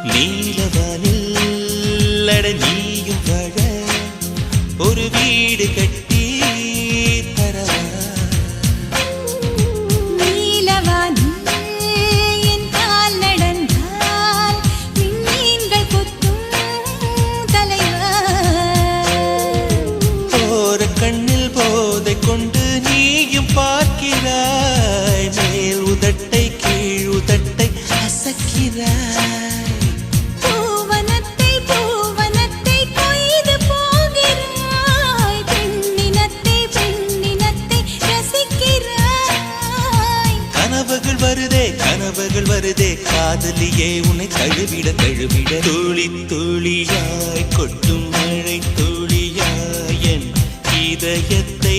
நீலவானில் அட நீயும் வாழ ஒரு வீடு கட்டி தரவா நீலவானில் என் கால் நடந்தால் விண்மீன்கள் கொத்தும் தலைவா போற கண்ணில் போதை கொண்டு நீயும் பார்க்கிறாய் மேல் உதட்டை கீழ் உதட்டை அசக்கிறாய் பூவனத்தை பூவனத்தை கொய்து போகிறாய் பெண்ணினத்தை பெண்ணினத்தை ரசிக்கிறாய் கனவுகள் வருதே காதலியே உன்னை தழுவிட தழுவிட துளி துளியாய் கொட்டும் மழை துளியாய் என் இதயத்தை